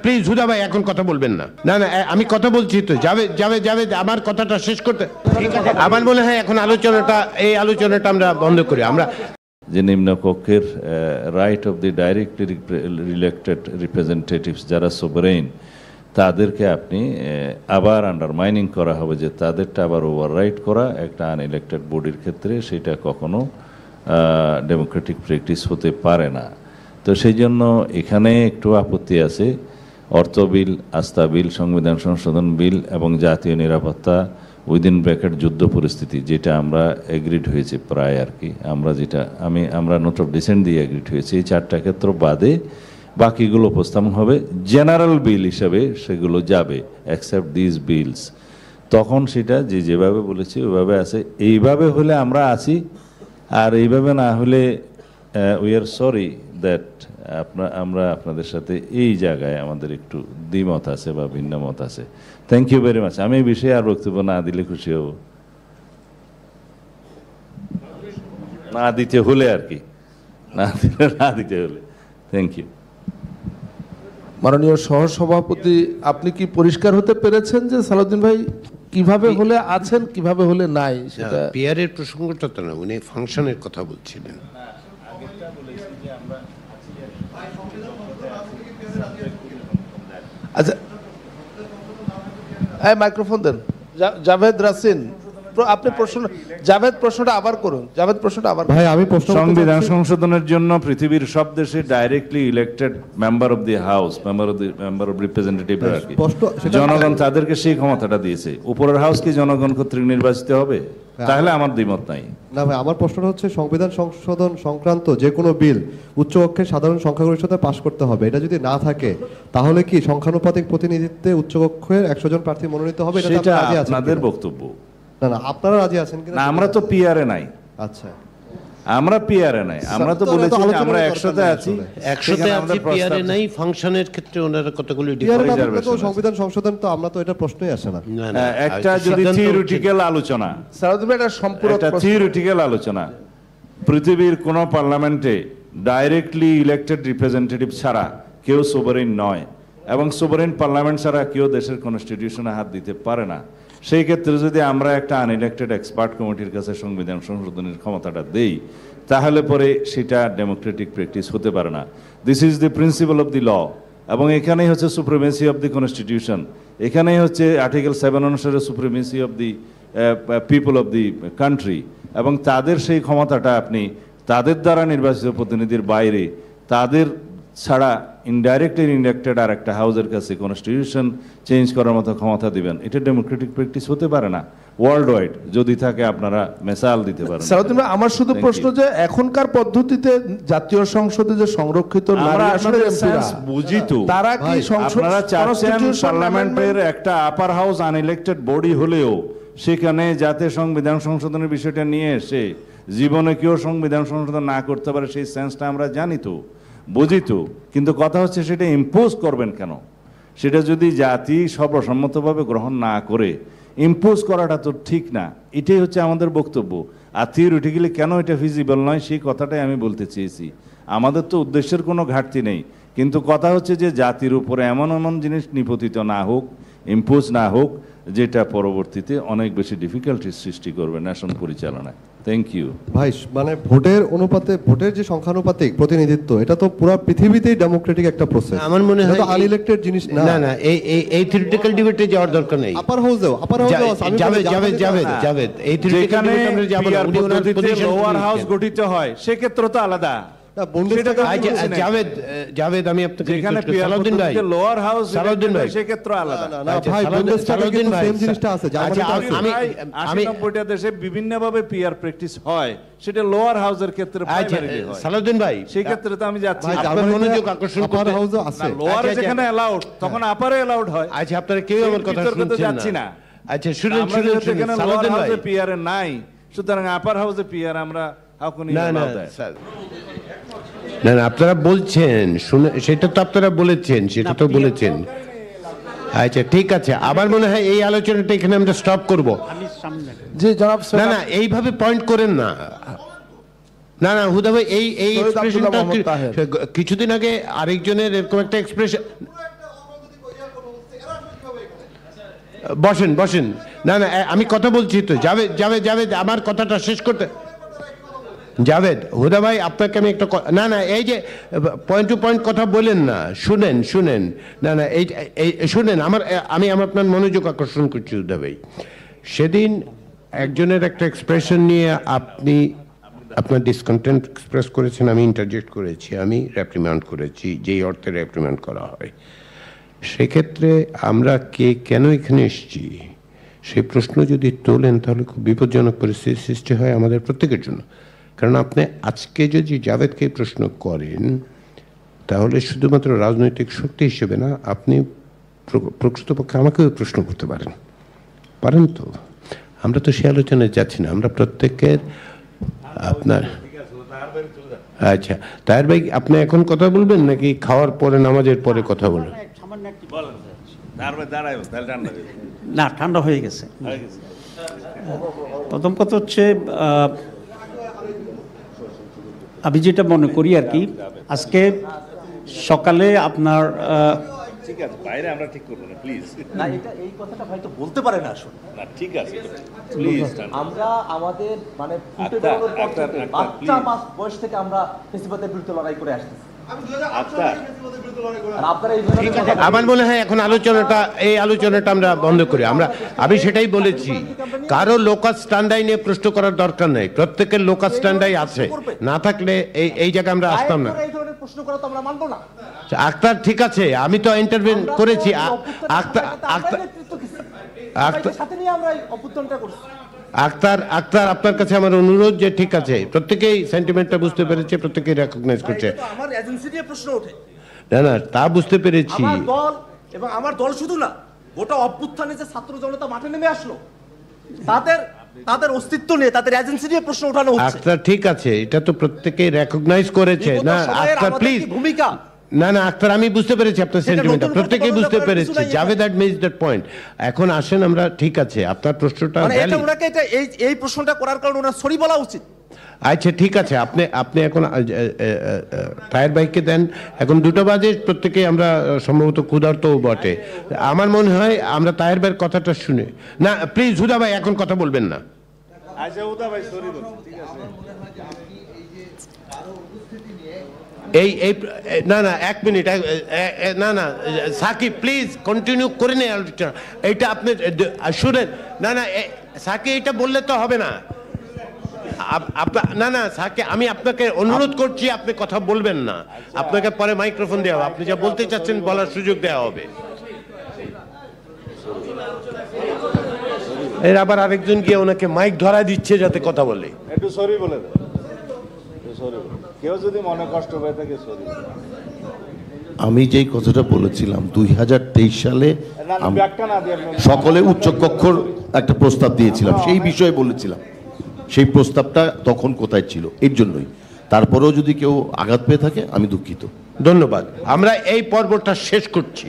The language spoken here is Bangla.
প্লিজ হুদা ভাই এখন কথা বলবেন না। না না আমি কথা বলছি তো, জাভেদ আমার কথাটা শেষ করতে। আমার মনে হয় এখন এই আলোচনাটা আমরা বন্ধ করি। আমরা যে নিম্নকক্ষের right of the directly elected representatives যারা সোভারেইন, তাদেরকে আপনি আবার আন্ডারমাইনিং করা হবে, যে তাদেরটা আবার ওভাররাইট করা একটা আনইলেক্টেড বডির ক্ষেত্রে সেটা কখনো ডেমোক্রেটিক প্র্যাকটিস হতে পারে না। তো সেই জন্য এখানে একটু আপত্তি আছে। অর্থ বিল, আস্থা বিল, সংবিধান সংশোধন বিল এবং জাতীয় নিরাপত্তা উইদিন ব্র্যাকেট যুদ্ধ পরিস্থিতি, যেটা আমরা এগ্রিড হয়েছে প্রায় আর কি, আমরা নোট অফ ডিসেন্ট দিয়ে এগ্রিড হয়েছি, এই চারটা ক্ষেত্র বাদে বাকিগুলো উপস্থাপন হবে জেনারেল বিল হিসাবে, সেগুলো যাবে অ্যাকসেপ্ট দিস বিলস। তখন সেটা যেভাবে বলেছি ওইভাবে আছে। এইভাবে হলে আমরা আছি, আর এইভাবে না হলে উই আর সরি দ্যাট আমরা আপনাদের সাথে এই জায়গায় আমাদের একটু দ্বিমত আছে বা ভিন্ন মত আছে। Thank you very much. আমি এই বিষয়ে আর বক্তব্য না দিলে খুশি হব, না দিতে হলে আর কি, না দিতে হলে। Thank you. মাননীয় সহসভাপতি, আপনি কি পরিষ্কার হতে পেরেছেন যে সালাউদ্দিন ভাই কিভাবে হলে আছেন, কিভাবে হলে নাই? সেটা পিয়ারের প্রসঙ্গটা তো না, উনি ফাংশনের কথা বলছিলেন। আচ্ছা, মাইক্রোফোন দেন। জাভেদ রাসিন, আপনি জাভেদ প্রশ্নটা আবার করুন। জাভেদ প্রশ্নটা আবার। ভাই আমি প্রশ্ন সংবিধান সংশোধনের জন্য পৃথিবীর সব দেশে directly elected member of the house, member of representative আর কি, জনগণ তাদেরকে সেই ক্ষমতাটা দিয়েছে। উপরের হাউস কি জনগণ কর্তৃক নির্বাচিত হবে? তাহলে আমার দ্বিমত নাই। না ভাই, আমার প্রশ্নটা হচ্ছে সংবিধান সংশোধন সংক্রান্ত যে কোনো বিল উচ্চকক্ষের সাধারণ সংখ্যাগরিষ্ঠতা পাশ করতে হবে। এটা যদি না থাকে তাহলে কি সংখ্যানুপাতিক প্রতিনিধিত্বে উচ্চকক্ষের 100 জন প্রার্থী মনোনীত হবে? সেটা আপনাদের বক্তব্য। না না, আপনারা রাজি আছেন কিনা? না, আমরা তো পিআরএ নাই। আচ্ছা, আমরা পিআরএ নাই, আমরা তো বলেছি যে আমরা 100তে আছি, 100তে আছি, পিআরএ নাই। ফাংশনের ক্ষেত্রে ওনারা কতগুলো সংবিধান সংশোধন তো আমরা তো এটা প্রশ্নই আসে না। একটা যদি থিওরিটিক্যাল আলোচনা, সালাউদ্দিন ভাই এটা সম্পূর্ণ থিওরিটিক্যাল আলোচনা, পৃথিবীর কোন পার্লামেন্টে ডাইরেক্টলি ইলেক্টেড রিপ্রেজেন্টেটিভ ছাড়া কেউ সোভারেইন নয়, এবং সোভারেইন পার্লামেন্ট ছাড়া কেউ দেশের কনস্টিটিউশনে হাত দিতে পারে না। সেই ক্ষেত্রে যদি আমরা একটা আনইলেক্টেড এক্সপার্ট কমিটির কাছে সংবিধান সংশোধনের ক্ষমতাটা দেই, তাহলে পরে সেটা ডেমোক্রেটিক প্র্যাকটিস হতে পারে না। This is the principal of the law, এবং এখানেই হচ্ছে সুপ্রিমেসি অফ দি কনস্টিটিউশন, এখানেই হচ্ছে আর্টিকেল 7 অনুসারে supremacy of the people of the country, এবং তাদের সেই ক্ষমতাটা আপনি তাদের দ্বারা নির্বাচিত প্রতিনিধির বাইরে, তাদের ছাড়া ইনডাইরেক্টলি ইলেক্টেড আর একটা হাউসের কাছে কনস্টিটিউশন চেঞ্জ করার মতো ক্ষমতা দিবেন, এটা ডেমোক্রেটিক প্র্যাকটিস হতে পারে না। ওয়ার্ল্ড ওয়াইড যদি থাকে আপনারা মেসাল দিতে পারেন। সালাউদ্দিন ভাই, আমার শুধু প্রশ্ন যে এখনকার পদ্ধতিতে জাতীয় সংসদে যে সংরক্ষিত নারী আসনের এমপিরা বুঝি তো, তারা কি আপনারা চাচ্ছেন পার্লামেন্টের একটা আপার হাউস আনইলেক্টেড বডি হলেও সেখানে যাতে সংবিধান সংশোধনের বিষয়টা নিয়ে এসে জীবনে কেউ সংবিধান সংশোধন না করতে পারে, সেই সেন্সটা আমরা জানি তো, বুঝি তো, কিন্তু কথা হচ্ছে সেটা ইম্পোজ করবেন কেন? সেটা যদি জাতি সর্বসম্মতভাবে গ্রহণ না করে ইম্পোজ করাটা তো ঠিক না, এটাই হচ্ছে আমাদের বক্তব্য। আর থিওরিটিক্যালি কেন এটা ফিজিবল নয় সেই কথাটাই আমি বলতে চেয়েছি। আমাদের তো উদ্দেশ্যের কোনো ঘাটতি নেই, কিন্তু কথা হচ্ছে যে জাতির উপরে এমন এমন জিনিস নিপতিত না হোক, ইম্পোজ না হোক, যেটা পরবর্তীতে অনেক বেশি ডিফিকাল্টির সৃষ্টি করবে ন্যাশন পরিচালনায়। থ্যাংক ইউ ভাই। মানে ভোটের অনুপাতে, ভোটের যে সংখ্যানুপাতিক প্রতিনিধিত্ব, এটা তো পুরো পৃথিবীতেই ডেমোক্রেটিক একটা প্রসেস। আমার মনে হয় আনইলেক্টেড জিনিস না। না না, এই থিওরিটিক্যাল ডিবেটে যাওয়ার দরকার নেই। আপার হাউসেও জাভেদ এই থিওরিটিক্যাল ডিবেটে যাব না। উনি ওনার পজিশন লোয়ার হাউস গঠিত হয় সেক্ষেত্রে তো আলাদা। জাভেদ আমি আপনাকে সালাউদ্দিন ভাই, লোয়ার হাউস সেক্ষেত্রে আলাদা। সালাউদ্দিন ভাই, সেম জিনিসটা আছে। আমি 90টা দেশে বিভিন্ন ভাবে পিআর প্র্যাকটিস হয়, সেটা লোয়ার হাউসের ক্ষেত্রে প্রাইমারিলি হয়। সালাউদ্দিন ভাই, সেই ক্ষেত্রে তো আমি যাচ্ছি আপনার মনোযোগ আকর্ষণ করতে। হাউসও আছে, লোয়ারে যেখানে অ্যালাউড তখন আপারে অ্যালাউড হয়। আচ্ছা, আপনারা কেউ আমার কথা শুনছেন না। আচ্ছা শুনুন, সালাউদ্দিন ভাই, পিআর নাই, সুতরাং আপার হাউসে পিআর আমরা না না, আপনারা বলছেন, শুনে সেটা তো আপনারা বলেছেন, সেটা তো বলেছেন। আচ্ছা ঠিক আছে, আবার মনে হয় এই আলোচনাটা এখানে আমরা স্টপ করব। জি জনাব। না না, এইভাবে পয়েন্ট করেন না। না না হুদা ভাই, এই এক্সপ্রেশনটা কিছুদিন আগে আরেকজনের এরকম একটা এক্সপ্রেশন। বসেন বসেন, না না আমি কথা বলছি তো, জাভেদ জাভেদ জাভেদ আমার কথাটা শেষ করতে, জাভেদ হুদা ভাই আপনাকে আমি একটা না না এই যে পয়েন্ট টু পয়েন্ট কথা বলেন না, শুনেন শুনেন, না না এই শুনেন আমি আপনার মনোযোগ আকর্ষণ করছি হুদা ভাই। সেদিন একজনের একটা এক্সপ্রেশন নিয়ে আপনি আপনার ডিসকন্টেন্ট এক্সপ্রেস করেছেন, আমি ইন্টারজেক্ট করেছি, আমি রেপ্রিম্যান্ড করেছি যেই অর্থে রেপ্রিম্যান্ড করা হয়। সেক্ষেত্রে আমরা কে কেন এখানে এসেছি সেই প্রশ্ন যদি তোলেন তাহলে খুব বিপজ্জনক পরিস্থিতির সৃষ্টি হয় আমাদের প্রত্যেকের জন্য। কারণ আপনি আজকে যদি জাভেদকে প্রশ্ন করেন তাহলে শুধুমাত্র রাজনৈতিক শক্তি হিসেবে না, আপনি প্রকৃতপক্ষে আমাকেও প্রশ্ন করতে পারেন তো। আমরা তো সে আলোচনায় যাচ্ছি না, আমরা প্রত্যেকের আপনার আচ্ছা তাহের ভাই আপনি এখন কথা বলবেন নাকি খাওয়ার পরে নামাজের পরে কথা বলবেন? না, ঠান্ডা হয়ে গেছে। প্রথম কথা হচ্ছে আমি যেটা মনে করি আর কি, আজকে সকালে আপনার ঠিক আছে, বাইরে আমরা ঠিক করবো না প্লিজ। না, এটা এই কথাটা হয়তো বলতে পারে না আসলে। না ঠিক আছে প্লিজ, আমরা আমাদের মানে ফুটে বেরোনোর পর থেকে বাচ্চা বয়স থেকে আমরা ফেসিবাদের বিরুদ্ধে লড়াই করে আসতেছি। আর আপনারা এই আমার মনে হয় এখন এই আলোচনাটা আমরা বন্ধ করি। আমি সেটাই বলেছি, কারো লোকাল স্ট্যান্ডাই নিয়ে প্রশ্ন করার দরকার নেই, প্রত্যেকের লোকাল স্ট্যান্ডাই আছে, না থাকলে এই জায়গায় আমরা আসতাম না। এই ধরনের প্রশ্ন করা তো আমরা মানবো না। আক্তার ঠিক আছে, আমি তো ইন্টারভিউ করেছি। সাথে নিয়ে আমরা অভ্যুত্থানটা করছি। আক্তার আপনার কাছে আমার অনুরোধ যে ঠিক আছে, প্রত্যেকেই সেন্টিমেন্টটা বুঝতে পেরেছে, প্রত্যেকেই রেকগনাইজ করছে। আমার এজেন্সি নিয়ে প্রশ্ন ওঠে, না তা বুঝতে পেরেছি। আমার দল এবং আমার দল শুধু না, গোটা অভ্যুত্থানে যে ছাত্র জনতা মাঠে নেমে আসলো তাদের অস্তিত্ব নিয়ে, তাদের এজেন্সি নিয়ে প্রশ্ন ওঠানো হচ্ছে। আক্তার ঠিক আছে, এটা তো প্রত্যেকেই রেকগনাইজ করেছে। না আক্তার প্লিজ, ভূমিকা না আক্তার আমি বুঝতে পেরেছি আপনার সেন্টিমেন্টটা, প্রত্যেকেই বুঝতে পেরেছি। Javed that miss that point. এখন আসেন আমরা, ঠিক আছে আপনার প্রশ্নটা এটা ওনাকে এই প্রশ্নটা করার কারণে ওনার সরি বলা উচিত। আচ্ছা ঠিক আছে, আপনি এখন টায়ার বাইককে দেন, এখন 2টা বাজে, প্রত্যেকেই আমরা সম্ভবত ক্ষুধার্তও বটে। আমার মনে হয় আমরা টায়ার বাইয়ের কথাটা শুনে, না প্লিজ হুদা ভাই এখন কথা বলবেন না। আচ্ছা হুদা ভাই সরি বলছি, ঠিক আছে। না এক মিনিট, না সাকিব প্লিজ কন্টিনিউ করে নেই আলোচনা। এইটা আপনি শুনেন, না সাকিব এটা বললে তো হবে না। না সাকিব আমি আপনাকে অনুরোধ করছি, আপনি কথা বলবেন না, আপনাকে পরে মাইক্রোফোন দেওয়া হবে, আপনি যা বলতে চাচ্ছেন বলার সুযোগ দেওয়া হবে। এর আবার আরেকজন গিয়ে ওনাকে মাইক ধরা দিচ্ছে যাতে কথা বলে। একটু সরি বলে দেন, সরি কেউ যদি মনে কষ্ট হয়ে থাকে সরি। আমি যেই কথাটা বলেছিলাম 2023 সালে সকলে উচ্চকক্ষর একটা প্রস্তাব দিয়েছিলাম, সেই বিষয়ে বলেছিলাম, সেই প্রস্তাবটা তখন কোথায় ছিল, এর জন্যই। তারপরেও যদি কেউ আঘাত পেয়ে থাকে আমি দুঃখিত। ধন্যবাদ, আমরা এই পর্বটা শেষ করছি।